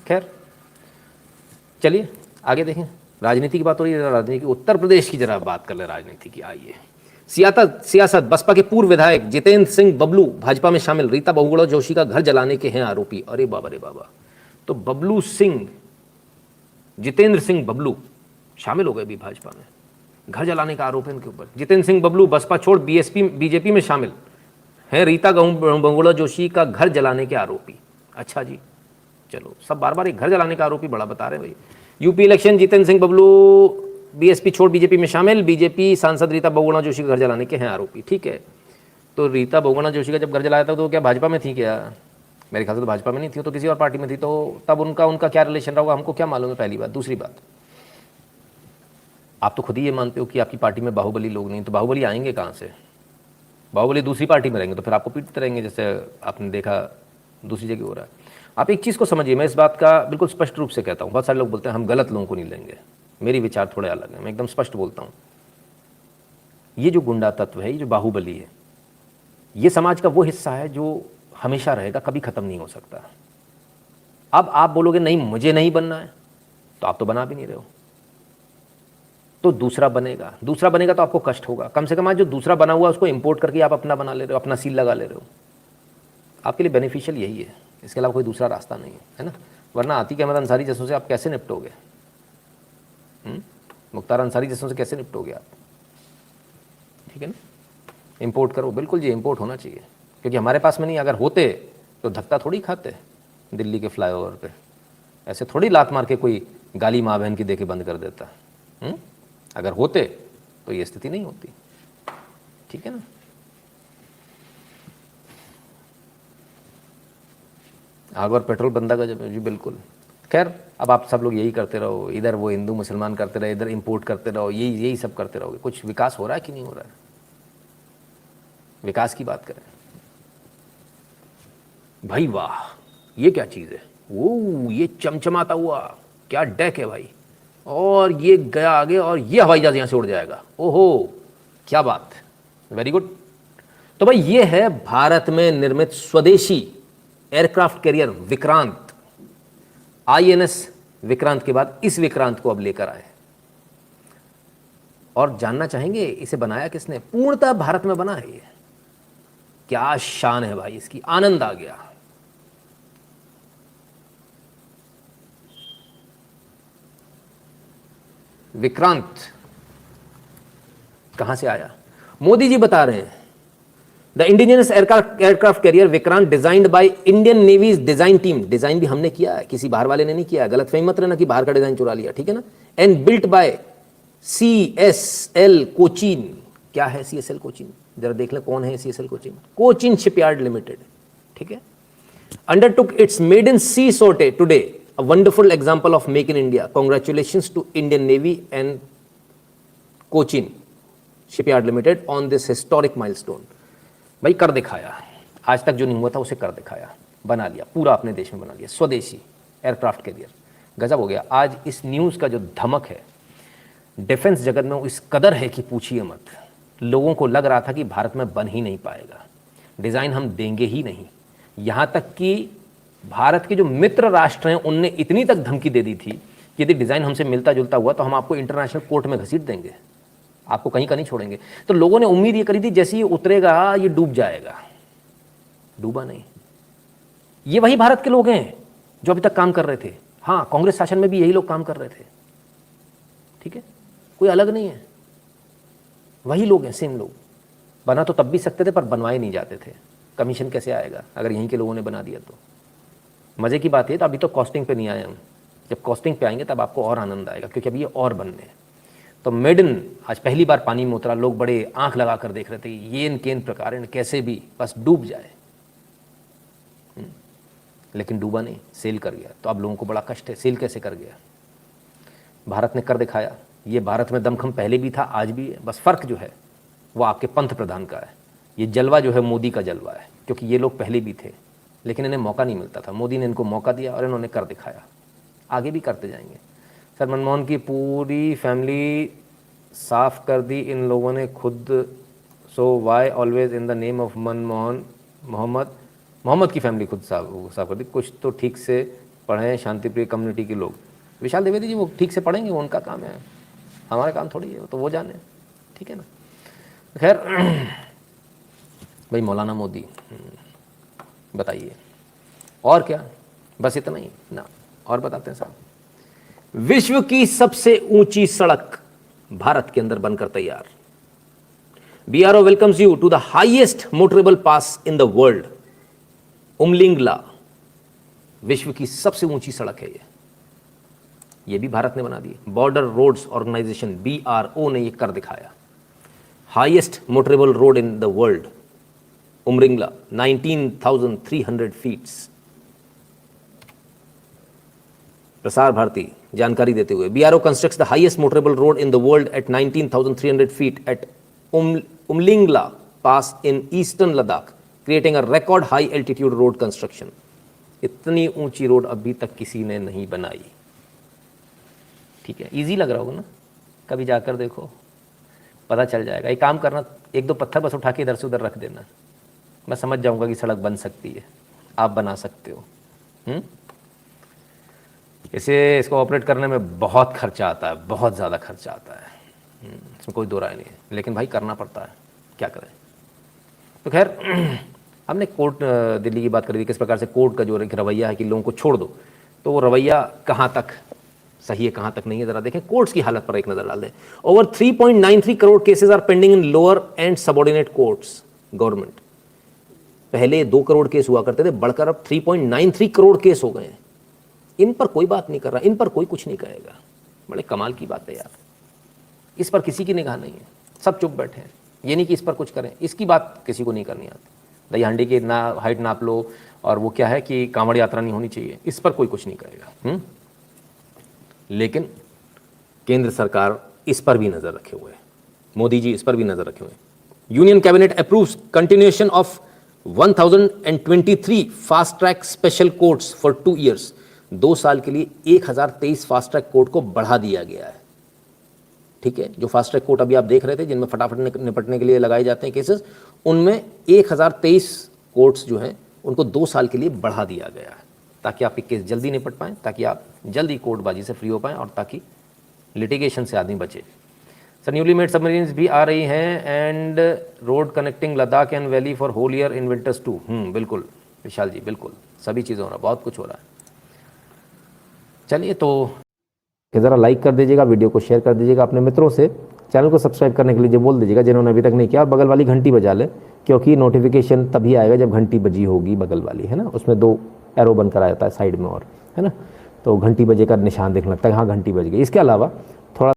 खैर चलिए आगे देखें, राजनीति की बात हो रही है, राजनीति की उत्तर प्रदेश की जरा बात कर ले राजनीति की। आइए, सियासत बसपा के पूर्व विधायक जितेंद्र सिंह बबलू भाजपा में शामिल, रीता बहुगुणा जोशी का घर जलाने के हैं आरोपी। अरे बाबा रे बाबा, तो बबलू सिंह, जितेंद्र सिंह बबलू शामिल हो गए भी भाजपा में, घर जलाने का आरोप है इनके ऊपर। जितेंद्र सिंह बबलू बसपा छोड़ बीजेपी में शामिल है, रीता बहुगुणा जोशी का घर जलाने के आरोपी। अच्छा जी, चलो सब बार बार एक घर जलाने का आरोपी बड़ा बता रहे हैं भाई। UP election, Jitendra Singh Bablu BSP छोड़ बीजेपी में शामिल, बीजेपी सांसद रीता बहुगुणा जोशी का घर जलाने के हैं आरोपी। ठीक है, तो रीता बहुगुणा जोशी का जब घर जलाया था तो क्या भाजपा में थी क्या? मेरे ख्याल से तो भाजपा में नहीं थी, तो किसी और पार्टी में थी, तो तब उनका क्या रिलेशन रहा होगा हमको क्या मालूम है, पहली बात। दूसरी बात, आप तो खुद ही ये मानते हो कि आपकी पार्टी में बाहुबली लोग नहीं, तो बाहुबली आएंगे कहाँ से? बाहुबली दूसरी पार्टी में रहेंगे तो फिर आपको पीटते रहेंगे, जैसे आपने देखा दूसरी जगह हो रहा है। आप एक चीज़ को समझिए, मैं इस बात का बिल्कुल स्पष्ट रूप से कहता हूँ। बहुत सारे लोग बोलते हैं हम गलत लोगों को नहीं लेंगे, मेरी विचार थोड़े अलग है, मैं एकदम स्पष्ट बोलता हूँ। ये जो गुंडा तत्व है, ये जो बाहुबली है, ये समाज का वो हिस्सा है जो हमेशा रहेगा, कभी खत्म नहीं हो सकता। अब आप बोलोगे नहीं मुझे नहीं बनना है, तो आप तो बना भी नहीं रहे हो, तो दूसरा बनेगा तो आपको कष्ट होगा। कम से कम आज जो दूसरा बना हुआ है उसको इंपोर्ट करके आप अपना बना ले रहे हो, अपना सील लगा ले रहे हो, आपके लिए बेनिफिशियल यही है, इसके अलावा कोई दूसरा रास्ता नहीं है ना। वरना आतिक अहमद अंसारी जैसों से आप कैसे निपटोगे? मुख्तार अंसारी जैसों से कैसे निपटोगे आप? ठीक है ना, इंपोर्ट करो, बिल्कुल जी इंपोर्ट होना चाहिए, क्योंकि हमारे पास में नहीं, अगर होते तो धक्का थोड़ी खाते दिल्ली के फ्लाईओवर पे, ऐसे थोड़ी लात मार के कोई गाली माँ बहन की दे के बंद कर देता। अगर होते तो ये स्थिति नहीं होती। ठीक है ना, आग और पेट्रोल बंदा का जी बिल्कुल। खैर, अब आप सब लोग यही करते रहो, इधर वो हिंदू मुसलमान करते रहे, इधर इंपोर्ट करते रहो, यही सब करते रहोगे, कुछ विकास हो रहा है कि नहीं हो रहा है? विकास की बात करें भाई, वाह ये क्या चीज़ है, वो ये चमचमाता हुआ क्या डेक है भाई, और ये गया आगे और ये हवाई जहाज यहाँ से उड़ जाएगा, ओहो क्या बात, वेरी गुड। तो भाई ये है भारत में निर्मित स्वदेशी aircraft carrier Vikrant. INS Vikrant के बाद इस विक्रांत को अब लेकर आए, और जानना चाहेंगे इसे बनाया किसने? पूर्णतः भारत में बना है ये। क्या शान है भाई इसकी, आनंद आ गया। विक्रांत कहां से आया? मोदी जी बता रहे हैं, the indigenous aircraft carrier Vikrant designed by Indian navy design team. Design भी हमने किया है, किसी बाहर वाले ने नहीं किया है, गलतफहमी मत रहना कि बाहर का डिजाइन चुरा लिया, ठीक है ना। And built by CSL Cochin. क्या है CSL कोचिन? जरा देख ले कौन है CSL Cochin. Cochin shipyard limited, ठीक है। Undertook its maiden sea sortie today, a wonderful example of make in India. Congratulations to Indian Navy and Cochin Shipyard Limited on this historic milestone. भाई कर दिखाया, आज तक जो नहीं हुआ था उसे कर दिखाया, बना लिया, पूरा अपने देश में बना लिया, स्वदेशी एयरक्राफ्ट कैरियर, गजब हो गया। आज इस न्यूज़ का जो धमक है डिफेंस जगत में इस कदर है कि पूछिए मत। लोगों को लग रहा था कि भारत में बन ही नहीं पाएगा, डिज़ाइन हम देंगे ही नहीं, यहाँ तक कि भारत के जो मित्र राष्ट्र हैं उनने इतनी तक धमकी दे दी थी कि यदि डिज़ाइन हमसे मिलता जुलता हुआ तो हम आपको इंटरनेशनल कोर्ट में घसीट देंगे, आपको कहीं का नहीं छोड़ेंगे। तो लोगों ने उम्मीद ये करी थी जैसे ये उतरेगा ये डूब जाएगा, डूबा नहीं। ये वही भारत के लोग हैं जो अभी तक काम कर रहे थे। हाँ, कांग्रेस शासन में भी यही लोग काम कर रहे थे, ठीक है, कोई अलग नहीं है, वही लोग हैं, सेम लोग। बना तो तब भी सकते थे पर बनवाए नहीं जाते थे। कमीशन कैसे आएगा अगर यहीं के लोगों ने बना दिया? तो मज़े की बात है, तो अभी तो कॉस्टिंग पे नहीं आए हम, जब कॉस्टिंग पे आएंगे तब आपको और आनंद आएगा, क्योंकि अभी ये और बनने हैं। तो मेडन आज पहली बार पानी में उतरा, लोग बड़े आंख लगा कर देख रहे थे, येन केन प्रकार कैसे भी बस डूब जाए, लेकिन डूबा नहीं, सेल कर गया। तो अब लोगों को बड़ा कष्ट है, सेल कैसे कर गया? भारत ने कर दिखाया। ये भारत में दमखम पहले भी था, आज भी है, बस फ़र्क जो है वो आपके पंत प्रधान का है। ये जलवा जो है मोदी का जलवा है, क्योंकि ये लोग पहले भी थे लेकिन इन्हें मौका नहीं मिलता था, मोदी ने इनको मौका दिया और इन्होंने कर दिखाया, आगे भी करते जाएंगे। सर मनमोहन की पूरी फैमिली साफ कर दी इन लोगों ने खुद, so why always in the name of Manmohan. Mohammad की फैमिली खुद साफ कर दी, कुछ तो ठीक से पढ़ें शांतिप्रिय कम्युनिटी के लोग। विशाल द्विवेदी जी वो ठीक से पढ़ेंगे, वो उनका काम है, हमारा काम थोड़ी है, तो वो जाने, ठीक है ना। खैर भाई मौलाना मोदी बताइए और क्या, बस इतना ही ना, और बताते हैं साहब। विश्व की सबसे ऊंची सड़क भारत के अंदर बनकर तैयार। BRO welcomes you to the highest motorable pass in the world, Umlingla. विश्व की सबसे ऊंची सड़क है ये भी भारत ने बना दी। बॉर्डर रोड्स ऑर्गेनाइजेशन BRO ने ये कर दिखाया। Highest motorable road in the world, Umlingla, 19,300 feets. Prasar Bharati जानकारी देते हुए, BRO constructs the highest motorable road in the world at 19,300 feet at Umlingla pass in eastern Ladakh, creating a record high altitude road construction. इतनी ऊंची road अभी तक किसी ने नहीं बनाई, ठीक है। इजी लग रहा होगा ना, कभी जाकर देखो पता चल जाएगा। एक काम करना, एक दो पत्थर बस उठा के इधर से उधर रख देना, मैं समझ जाऊंगा कि सड़क बन सकती है, आप बना सकते हो। इसे इसको ऑपरेट करने में बहुत खर्चा आता है, बहुत ज़्यादा खर्चा आता है, इसमें कोई दो राय नहीं है, लेकिन भाई करना पड़ता है, क्या करें। तो खैर हमने कोर्ट दिल्ली की बात करी थी, किस प्रकार से कोर्ट का जो एक रवैया है कि लोगों को छोड़ दो, तो वो रवैया कहाँ तक सही है कहाँ तक नहीं है, जरा देखें। कोर्ट्स की हालत पर एक नज़र डाल दें। Over 3.93 crore cases are pending in lower and subordinate courts government. पहले 2 करोड़ केस हुआ करते थे, बढ़कर अब 3.93 करोड़ केस हो गए हैं। इन पर कोई बात नहीं कर रहा, इन पर कोई कुछ नहीं कहेगा। बड़े कमाल की बात है यार, इस पर किसी की निगाह नहीं है, सब चुप बैठे हैं। ये नहीं कि इस पर कुछ करें, इसकी बात किसी को नहीं करनी आती। दही हांडी की ना हाइट नाप लो, और वो क्या है कि कांवड़ यात्रा नहीं होनी चाहिए, इस पर कोई कुछ नहीं करेगा। लेकिन केंद्र सरकार इस पर भी नजर रखे हुए है, मोदी जी इस पर भी नजर रखे हुए हैं। Union cabinet approves continuation of 1023 fast track special courts for 2 years. 2 साल के लिए 1023 फास्ट ट्रैक कोर्ट को बढ़ा दिया गया है, ठीक है। जो फास्ट ट्रैक कोर्ट अभी आप देख रहे थे, जिनमें फटाफट निपटने के लिए लगाए जाते हैं केसेस, उनमें 1023 कोर्ट्स जो हैं उनको 2 साल के लिए बढ़ा दिया गया है, ताकि आपके केस जल्दी निपट पाएँ, ताकि आप जल्दी कोर्टबाजी से फ्री हो पाएँ, और ताकि लिटिगेशन से आदमी बचे। सर न्यूली मेड सबमरीन्स भी आ रही हैं, and road connecting Ladakh and valley for whole year in winters too. बिल्कुल विशाल जी, बिल्कुल सभी चीज़ें हो रहा, बहुत कुछ हो रहा है। चलिए, तो ज़रा लाइक कर दीजिएगा, वीडियो को शेयर कर दीजिएगा अपने मित्रों से, चैनल को सब्सक्राइब करने के लिए बोल दीजिएगा जिन्होंने अभी तक नहीं किया, और बगल वाली घंटी बजा ले, क्योंकि नोटिफिकेशन तभी आएगा जब घंटी बजी होगी बगल वाली, है ना। उसमें 2 एरो बनकर आ जाता है साइड में, और है ना, तो घंटी बजे का निशान देखने लगता है, हाँ घंटी बज गई। इसके अलावा थोड़ा